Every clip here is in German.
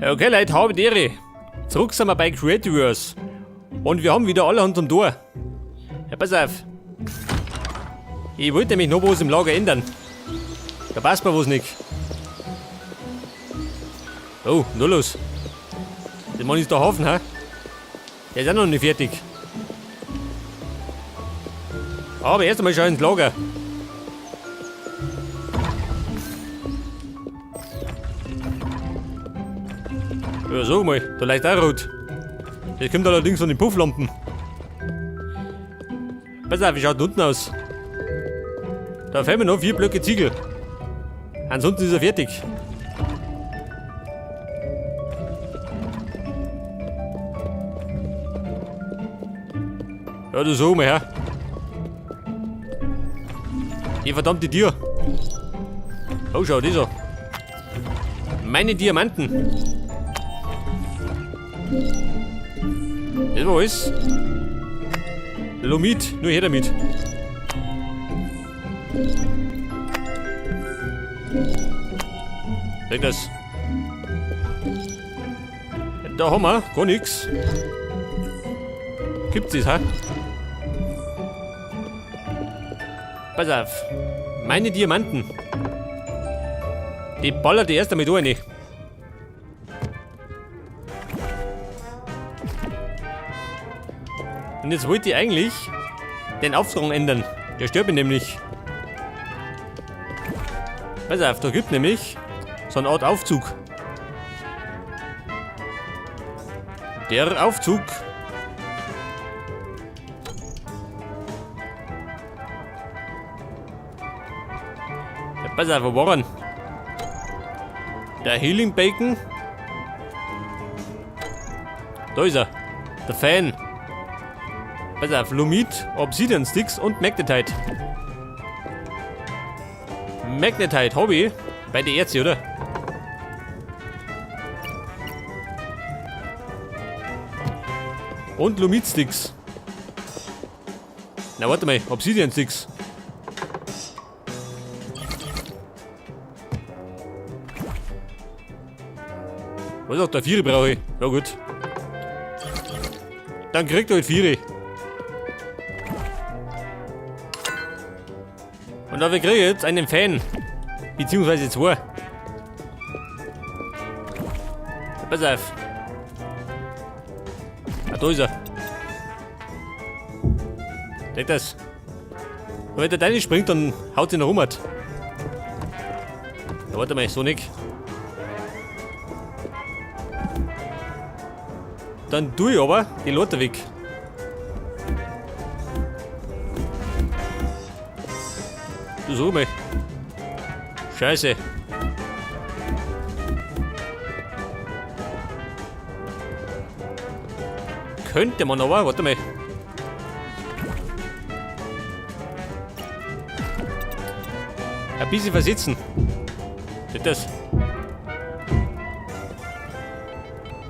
Okay Leute, habe die Ehre. Zurück sind wir bei Creativerse. Und wir haben wieder alle Hand am Tor. Ja, pass auf. Ich wollte nämlich noch was im Lager ändern. Da passt mir was nicht. Oh, nur los. Der Mann ist der Hafen, ha? Der ist auch noch nicht fertig. Aber erst einmal schau ins Lager. Ja, sag mal, da leicht auch rot. Das kommt allerdings von den Pufflampen. Pass auf, wie schaut unten aus? Da fehlen mir noch 4 Blöcke Ziegel. Ansonsten ist er fertig. Ja, du sag mal her. Die verdammte Tür. Oh, schau, dieser. Meine Diamanten. Das war alles. Lomit, nur her damit. Sag das. Da haben wir gar nichts. Gibt's das, ha? Pass auf. Meine Diamanten. Die ballert die erst einmal rein. Und jetzt wollte ich eigentlich den Auftrag ändern. Der stört mich nämlich. Pass auf, da gibt nämlich so eine Art Aufzug. Der Aufzug. Ja, pass auf, wo war er? Der Healing Bacon. Da ist er. Der Fan. Pass auf, Lomit, Obsidian Sticks und Magnetite. Magnetite habe ich bei der Erze, oder? Und Lomit Sticks. Na warte mal, Obsidian Sticks. Was sagt der 4 brauche ich? Ja gut. Dann kriegt er halt 4. Und dafür kriege ich jetzt einen Fan. Beziehungsweise 2. Pass auf. Ah, da ist er. Seht das? Und wenn der Deine springt, dann haut ihn rum. Ja, warte mal, so nicht. Dann tue ich aber die Leute weg. Du sag mal. Scheiße. Könnte man aber, warte mal. Ein bisschen versitzen. Seht das?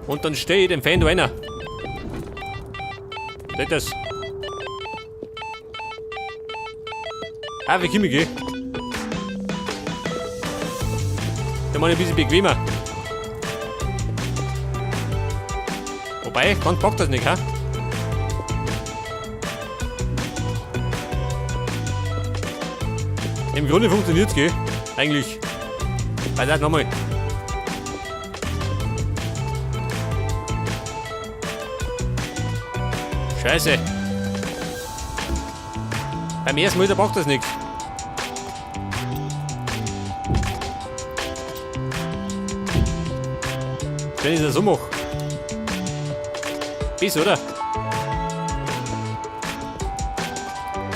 Und dann stehe ich den Fan da rein. Seht das? Ah, wie komme ich gehen? Der Mann ein bisschen bequemer. Wobei, ganz packt das nicht, ha? Im Grunde funktioniert's, gell? Eigentlich. Weiter nochmal. Scheiße. Beim ersten Mal, da packt das nichts. Wenn ich das so mache. Bis, oder?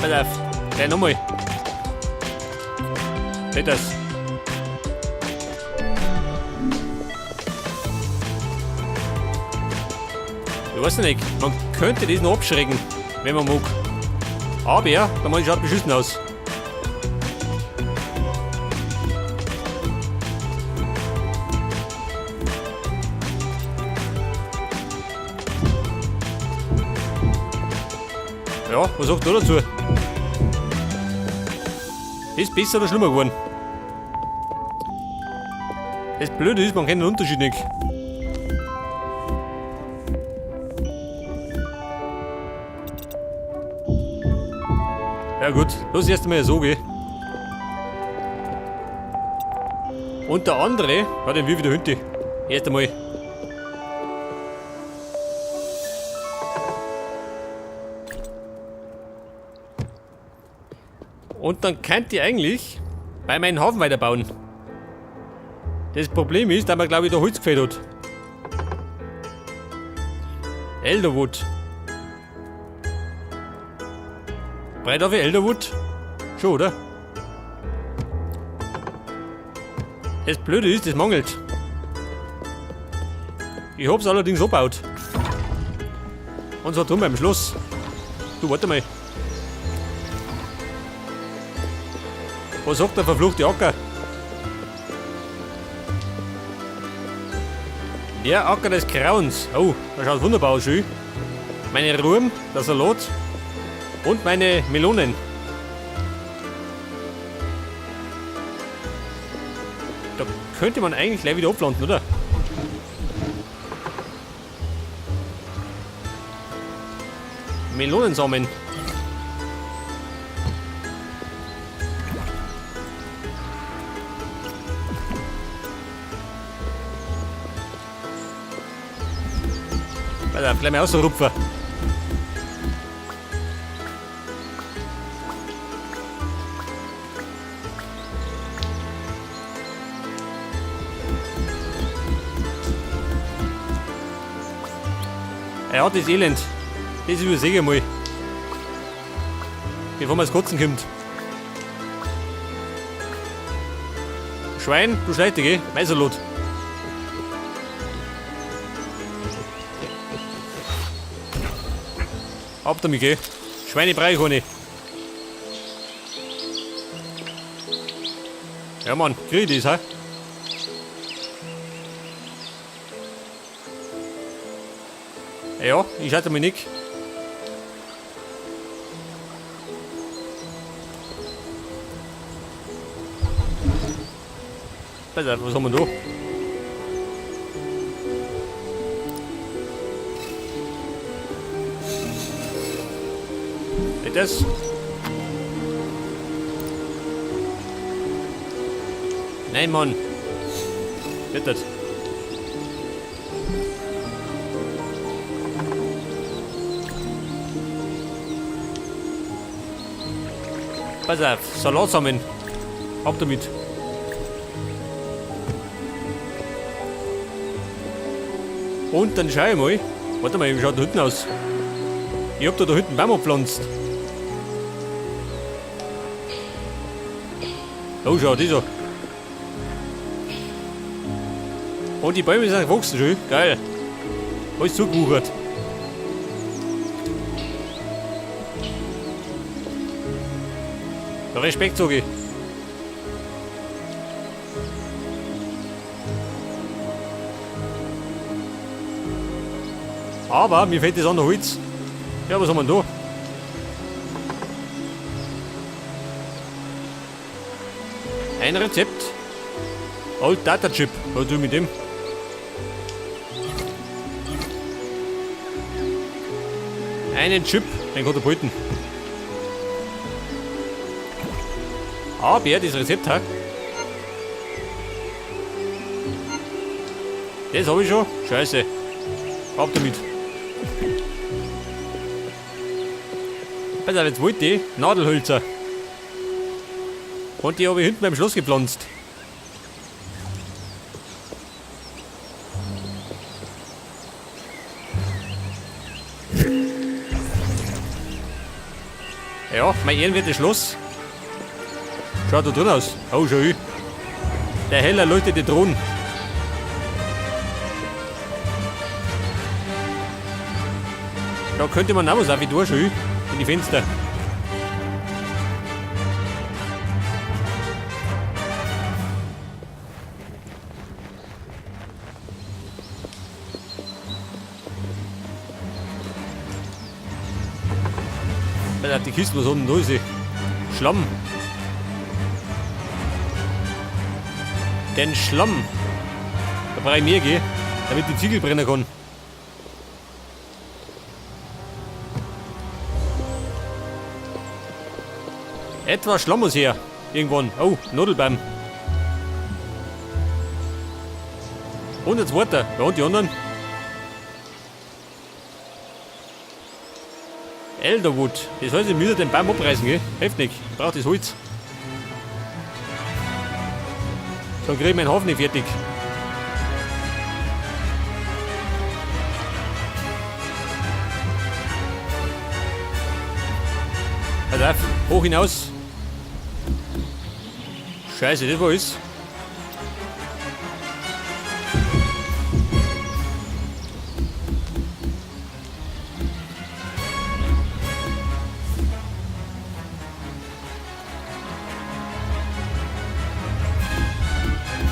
Pass auf. Gleich nochmal. Seht das. Ich weiß nicht, man könnte das noch abschrecken, wenn man mag. Aber ja, der Mann schaut beschissen aus. Ja, was sagt du dazu? Ist besser oder schlimmer geworden? Das Blöde ist, man kennt den Unterschied nicht. Ja gut, los erst einmal so gehen. Und der andere hat den wie wieder Hünde. Erst einmal. Und dann könnt ihr eigentlich bei meinem Hafen weiterbauen. Das Problem ist, dass man glaube ich da Holz gefällt hat. Elderwood. Breit auf Elderwood? Schon, oder? Das Blöde ist, das mangelt. Ich hab's allerdings so gebaut. Und zwar drum beim Schluss. Du, warte mal. Was sagt der verfluchte Acker? Der Acker des Grauens. Oh, das schaut wunderbar aus, schön. Meine Ruhm, der Salat und meine Melonen. Da könnte man eigentlich gleich wieder abpflanzen, oder? Melonensamen. Gleich mal ausrupfen. Ja, das Elend. Das übersehe ich mal. Bevor man ins Kotzen kommt. Schwein, du Schleite, geh. Mein Salat. Ab damit, geh. Schweine brauche ich auch nicht. Ja, Mann, krieg ich das, hä? Ja, ich schalte mich nicht. Was haben wir da? Nicht das? Nein, Mann. Nicht das. Pass auf, Salatsamen. Ab damit. Und dann schau ich mal. Warte mal, wie schaut da hinten aus? Ich hab da hinten Baum gepflanzt. Oh, schau, das so. Und die Bäume sind gewachsen schon. Geil. Alles zugewuchert. Respekt, sag ich. Aber mir fehlt das andere Holz. Ja, was haben wir da? Ein Rezept. Old Data Chip. Was tue ich mit dem? Einen Chip, den Katapulten. Aber das Rezept hat. Das habe ich schon. Scheiße. Ab damit. Pass auf, jetzt wollte ich Nadelhölzer. Und die habe ich hinten beim Schloss gepflanzt. Ja, mein ehrenwertes Schloss. Schaut da drin aus. Oh, schön. Der heller leuchtete Thron. Da könnte man auch was auf wie da schön in die Fenster. Die Kisten, was haben denn da? Schlamm. Den Schlamm. Da brauche ich mehr, gell? Damit die Ziegel brennen kann. Etwas Schlammers hier. Irgendwann. Oh, Nadelbaum. Und jetzt weiter. Ja, und die anderen? Elderwood. Das heißt, ich müsste den Baum abreißen, gell? Heftig. Ich brauche das Holz. Dann kriege ich meinen Hafen nicht fertig. Pass auf, hoch hinaus. Scheiße, das war alles.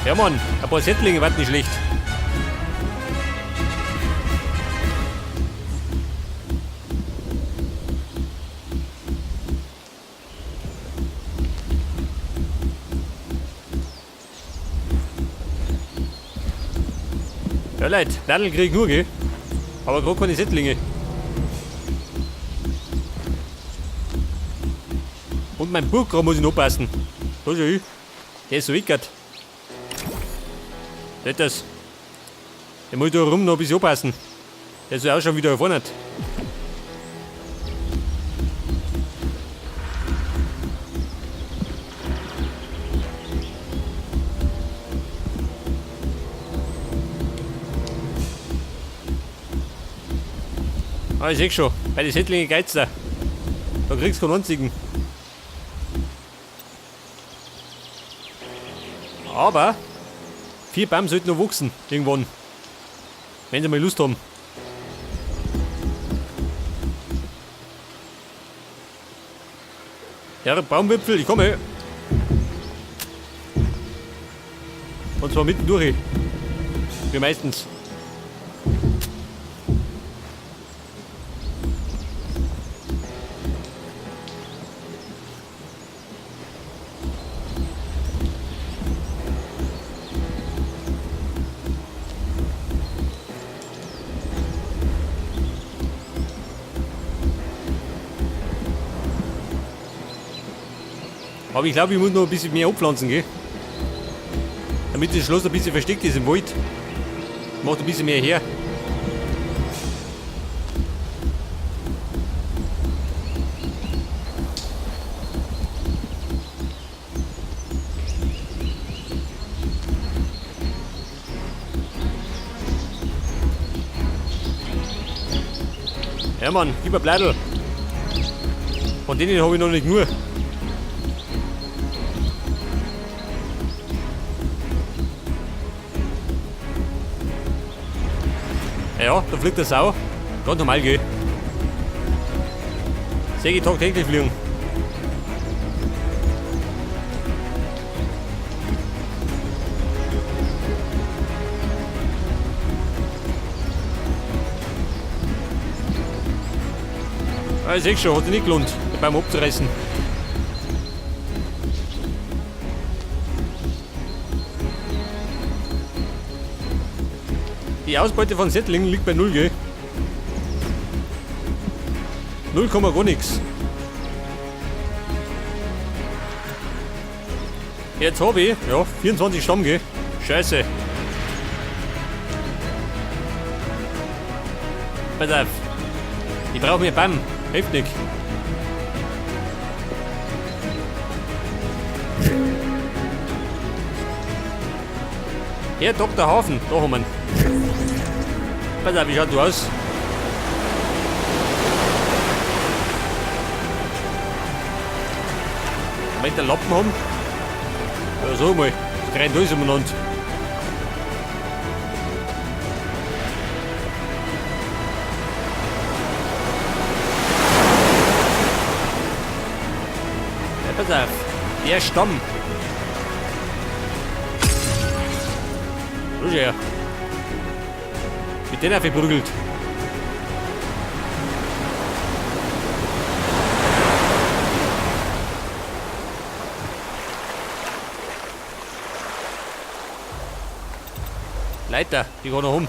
Ja Mann, ein paar Settlinge waren nicht schlecht. Ja Leute, Nadel krieg ich nur, gell? Aber gerade keine Settlinge. Und mein Burggraben muss ich noch passen. Da schau ich. Der ist so wickert. Nicht das. Der muss da rum noch ein bisschen aufpassen. Der soll auch schon wieder vorne. Ah, ich seh schon. Bei den Settlinge geht's da. Da kriegst du keinen einzigen. Aber 4 Bäume sollten noch wachsen, irgendwann. Wenn sie mal Lust haben. Ja, Baumwipfel, ich komme. Und zwar mitten durch. Wie meistens. Aber ich glaube, ich muss noch ein bisschen mehr abpflanzen, gell? Damit das Schloss ein bisschen versteckt ist im Wald. Macht ein bisschen mehr her. Ja Mann, gib ein Blattl. Von denen habe ich noch nicht nur. Ja, da fliegt der Sau. Ganz normal, gell. Sehe ich tagtäglich fliegen. Ah, ich sehe schon, hat sich nicht gelohnt, den Baum abzureißen. Die Ausbeute von Settlingen liegt bei 0, gell? 0, gar nichts. Jetzt habe ich, ja, 24 Stamm, gell? Scheiße. Pass auf. Ich brauche mehr Baum. Heftig. Hier, Dr. Hafen. Da haben wir ihn. Pass auf, wie schaut du aus? Wenn der Lappen haben? Ja, so mal. Das rennt alles umeinander. Ja, pass auf. Der Stamm. So schau her. Mit denen verprügelt. Leiter, die gehen noch um.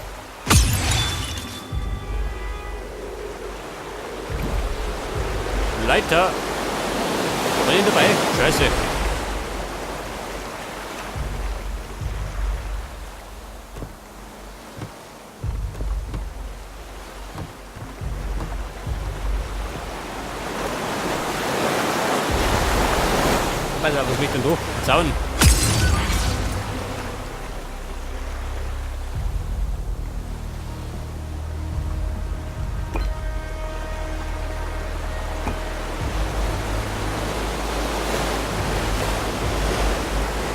Leiter. War nicht dabei? Scheiße. Pass auf, was liegt denn da? Zaun.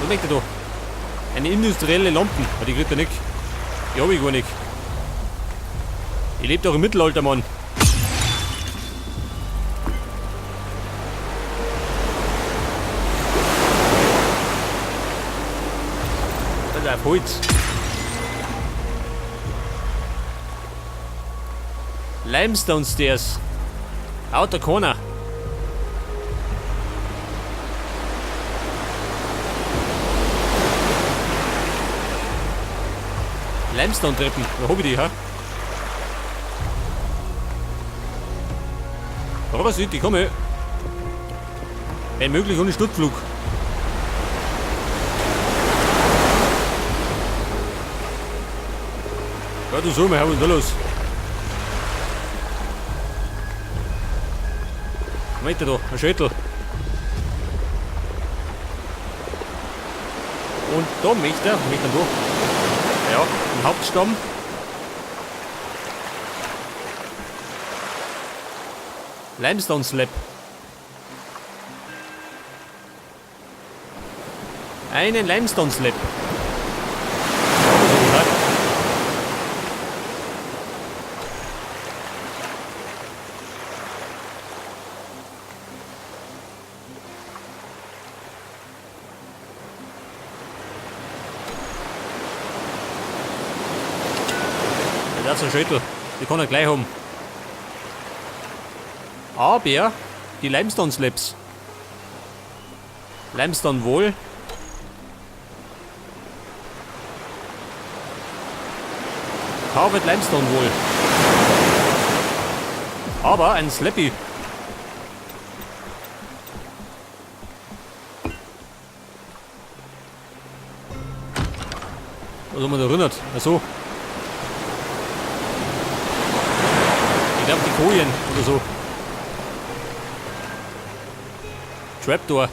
Was liegt da? Eine industrielle Lampen. Aber die kriegt er nicht. Die hab ich gar nicht. Ich lebe doch im Mittelalter, Mann. Pass auf, Holz. Limestone Stairs. Outer Corner. Limestone-Treppen. Wo hab ich die, ha? Aber sieht, ich komme. Wenn möglich ohne Sturzflug. Ja, du so, was ist da los? Weiter da, ein Schädel. Und da möchte er da. Ja, ein Hauptstamm. Limestone Slab. Einen Limestone Slab. Das ist ein Schüttel. Die kann er gleich haben. Aber die Limestone Slabs. Limestone Wall. Carved Limestone Wall. Aber ein Slappy. Was haben wir da erinnert? Achso. Ich glaube die Kojen oder so. Trapdoor.